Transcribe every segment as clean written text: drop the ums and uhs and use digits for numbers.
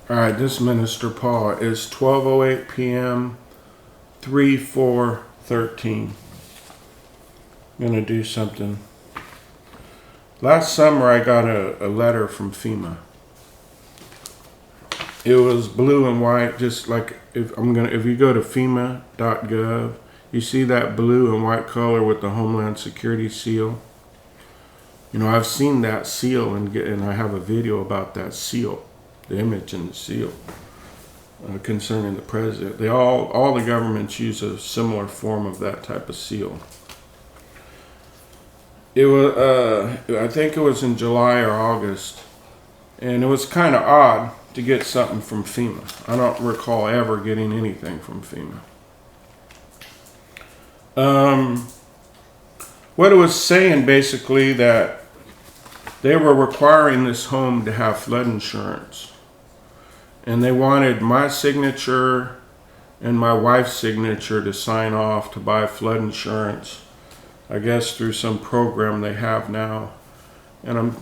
All right, this Minister Paul is 12:08 p.m. 3/4/13. I'm gonna do something. Last summer, I got a letter from FEMA. It was blue and white, just like if you go to FEMA.gov, you see that blue and white color with the Homeland Security seal. You know, I've seen that seal and I have a video about that seal, the image and the seal concerning the president. All the governments use a similar form of that type of seal. It was, I think it was in July or August, and it was kind of odd to get something from FEMA. I don't recall ever getting anything from FEMA. What it was saying basically that they were requiring this home to have flood insurance. And they wanted my signature and my wife's signature to sign off to buy flood insurance, I guess through some program they have now. And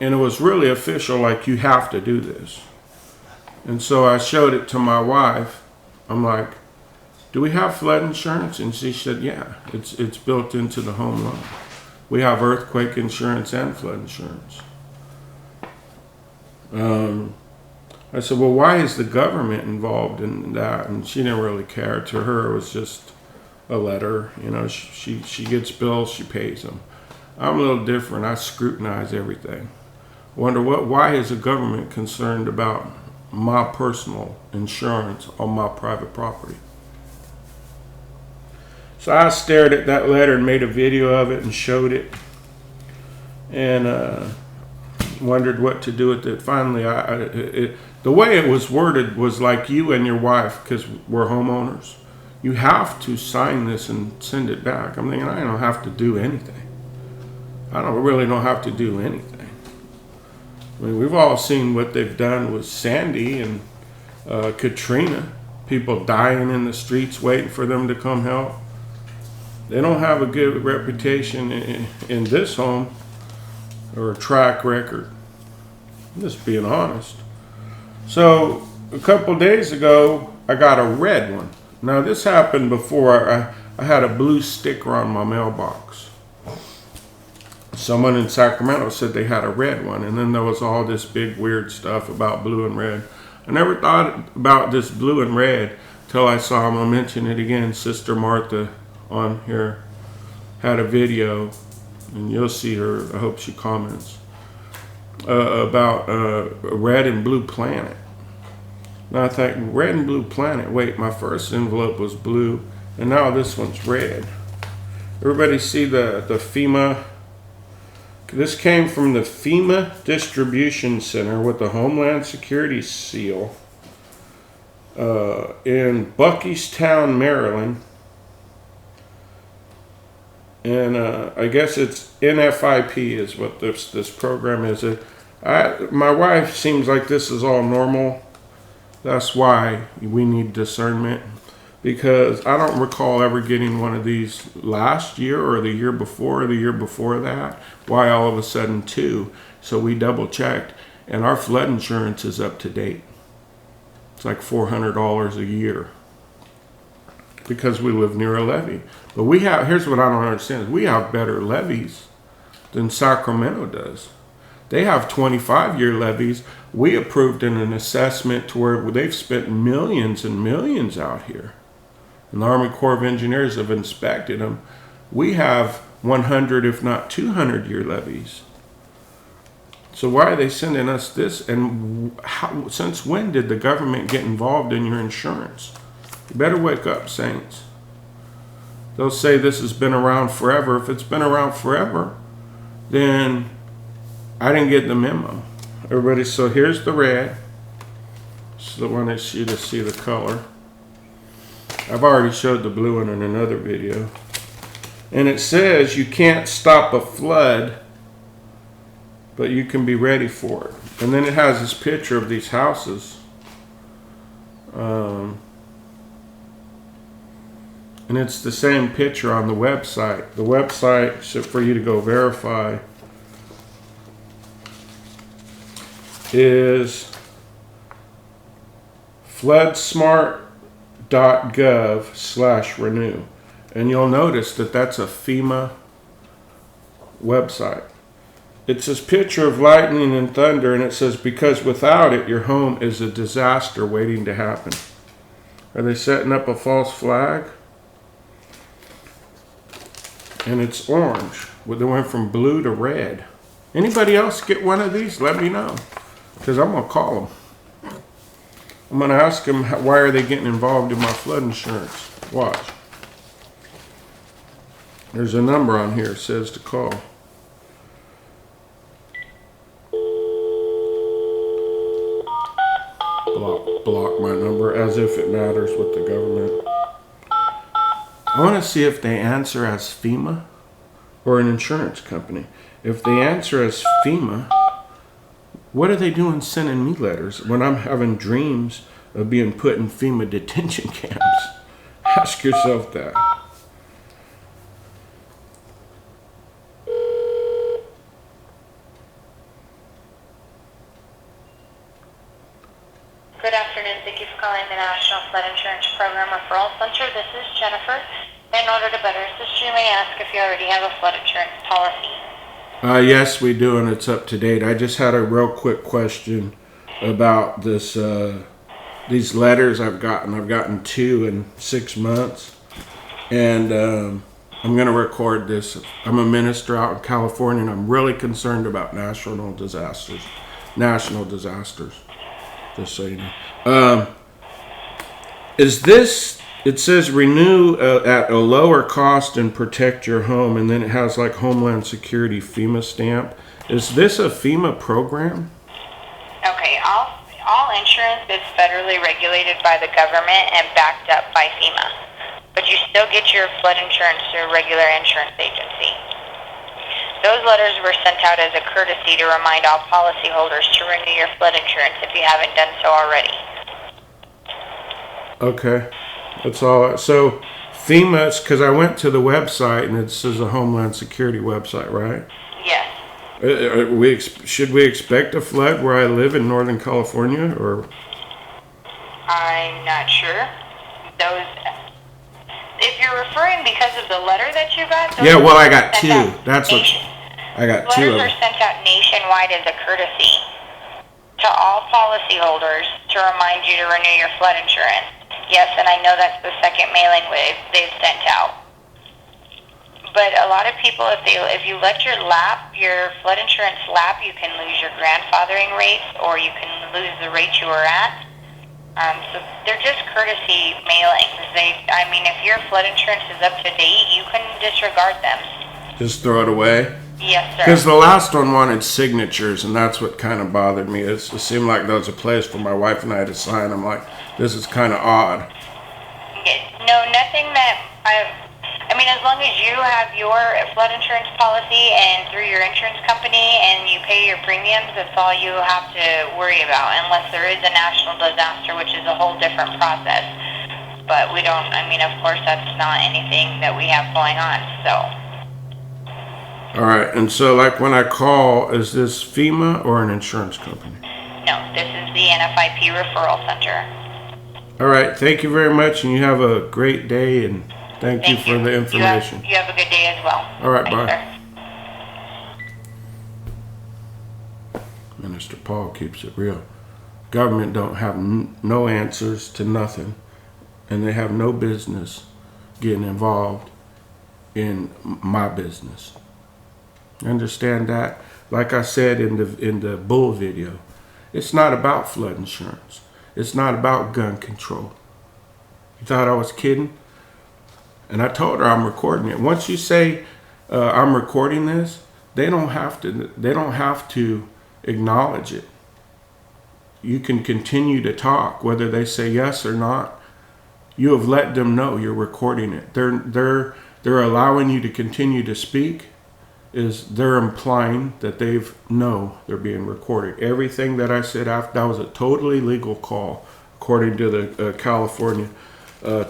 it was really official, like you have to do this. And so I showed it to my wife. I'm like, do we have flood insurance? And she said, yeah, it's built into the home loan. We have earthquake insurance and flood insurance. I said, well, why is the government involved in that? And she didn't really care. To her, it was just a letter. You know, she gets bills, she pays them. I'm a little different. I scrutinize everything. Wonder why is the government concerned about my personal insurance on my private property? So I stared at that letter and made a video of it and showed it, and wondered what to do with it. Finally, the way it was worded was like, you and your wife, because we're homeowners, you have to sign this and send it back. I'm thinking, I don't have to do anything. I don't have to do anything. I mean, we've all seen what they've done with Sandy and Katrina. People dying in the streets waiting for them to come help. They don't have a good reputation in this home or a track record. I'm just being honest. So a couple days ago, I got a red one. Now this happened before. I had a blue sticker on my mailbox. Someone in Sacramento said they had a red one, and then there was all this big weird stuff about blue and red. I never thought about this blue and red till I saw him. I'll mention it again. Sister Martha on here had a video, and you'll see her. I hope she comments about a red and blue planet. Now I think, red and blue planet. Wait, my first envelope was blue, and now this one's red. Everybody see the FEMA? This came from the FEMA Distribution Center with the Homeland Security seal in Buckystown, Maryland. And I guess it's NFIP is what this program is. My wife seems like this is all normal. That's why we need discernment, because I don't recall ever getting one of these last year or the year before or the year before that. Why all of a sudden two? So we double checked, and our flood insurance is up to date. It's like $400 a year because we live near a levee. But here's what I don't understand. We have better levees than Sacramento does. They have 25-year levees. We approved in an assessment to where they've spent millions and millions out here. And the Army Corps of Engineers have inspected them. We have 100, if not 200-year levees. So why are they sending us this? And since when did the government get involved in your insurance? You better wake up, saints. They'll say this has been around forever. If it's been around forever, then I didn't get the memo. Everybody, so here's the red. This is the one that you to see the color. I've already showed the blue one in another video. And it says you can't stop a flood, but you can be ready for it. And then it has this picture of these houses. And it's the same picture on the website. The website, for you to go verify, is floodsmart.gov/renew. And you'll notice that that's a FEMA website. It's this picture of lightning and thunder, and it says, because without it, your home is a disaster waiting to happen. Are they setting up a false flag? And it's orange. Well, they went from blue to red. Anybody else get one of these? Let me know, because I'm going to call them. I'm going to ask them, why are they getting involved in my flood insurance? Watch. There's a number on here. It says to call. Block my number, as if it matters with the government. I want to see if they answer as FEMA or an insurance company. If they answer as FEMA, what are they doing sending me letters when I'm having dreams of being put in FEMA detention camps? Ask yourself that. Good afternoon. Thank you for calling the National Flood Insurance Program Referral Center. This is Jennifer. In order to better assist you, may I ask if you already have a flood insurance policy? Yes, we do, and it's up to date. I just had a real quick question about this. These letters I've gotten. I've gotten 2 in 6 months, and I'm going to record this. I'm a minister out in California, and I'm really concerned about national disasters. Just so you know. Is this, it says renew at a lower cost and protect your home, and then it has like Homeland Security FEMA stamp. Is this a FEMA program? Okay, all insurance is federally regulated by the government and backed up by FEMA. But you still get your flood insurance through a regular insurance agency. Those letters were sent out as a courtesy to remind all policyholders to renew your flood insurance if you haven't done so already. Okay, that's all. So FEMA, because I went to the website and it says a Homeland Security website, right? Yes. Should we expect a flood where I live in Northern California, or? I'm not sure. If you're referring because of the letter that you got. Yeah, well, I got 2. That's what. I got 2 of them. Letters are sent out nationwide as a courtesy to all policyholders to remind you to renew your flood insurance. Yes, and I know that's the second mailing they've sent out. But a lot of people, if you let your flood insurance lap, you can lose your grandfathering rates, or you can lose the rate you were at. So they're just courtesy mailings. If your flood insurance is up to date, you can disregard them. Just throw it away? Yes, sir. Because the last one wanted signatures, and that's what kind of bothered me. It seemed like there was a place for my wife and I to sign. I'm like, this is kind of odd. No, nothing that as long as you have your flood insurance policy and through your insurance company and you pay your premiums, that's all you have to worry about, unless there is a national disaster, which is a whole different process. But we don't, of course, that's not anything that we have going on, so. All right, and so like when I call, is this FEMA or an insurance company? No, this is the NFIP Referral Center. All right, thank you very much, and you have a great day, and thank you for the information. You have a good day as well. All right, Thanks, bye. Sir. Minister Paul keeps it real. Government don't have no answers to nothing, and they have no business getting involved in my business. Understand that? Like I said in the bull video, it's not about flood insurance. It's not about gun control. You thought I was kidding? And I told her I'm recording it. Once you say I'm recording this, they don't have to acknowledge it. You can continue to talk, whether they say yes or not. You have let them know you're recording it. They're allowing you to continue to speak. They're implying that they're being recorded. Everything that I said after, that was a totally legal call, according to the California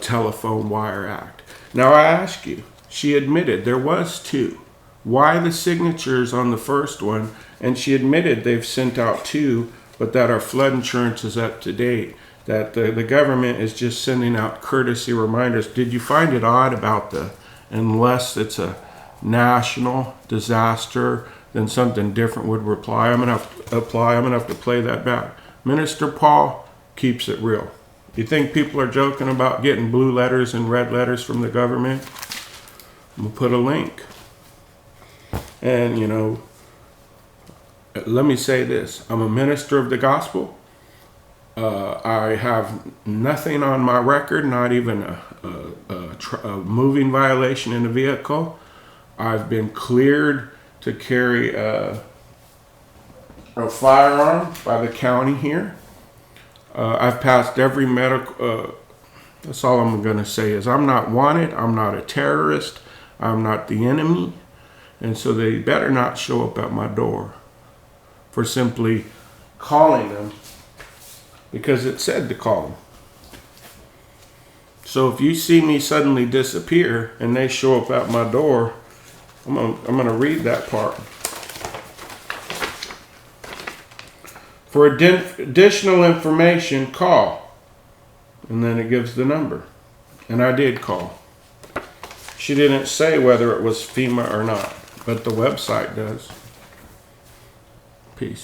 Telephone Wire Act. Now I ask you, she admitted there was 2. Why the signatures on the first one? And she admitted they've sent out 2, but that our flood insurance is up to date. that the government is just sending out courtesy reminders. Did you find it odd about unless it's a national disaster, then something different would apply? I'm gonna have to play that back. Minister Paul keeps it real. You think people are joking about getting blue letters and red letters from the government? I'm gonna put a link. And let me say this. I'm a minister of the gospel. I have nothing on my record, not even a moving violation in the vehicle. I've been cleared to carry a firearm by the county here. I've passed every medical. That's all I'm going to say is I'm not wanted. I'm not a terrorist. I'm not the enemy. And so they better not show up at my door for simply calling them, because it said to call them. So if you see me suddenly disappear and they show up at my door, I'm gonna read that part. For additional information, call. And then it gives the number. And I did call. She didn't say whether it was FEMA or not, but the website does. Peace.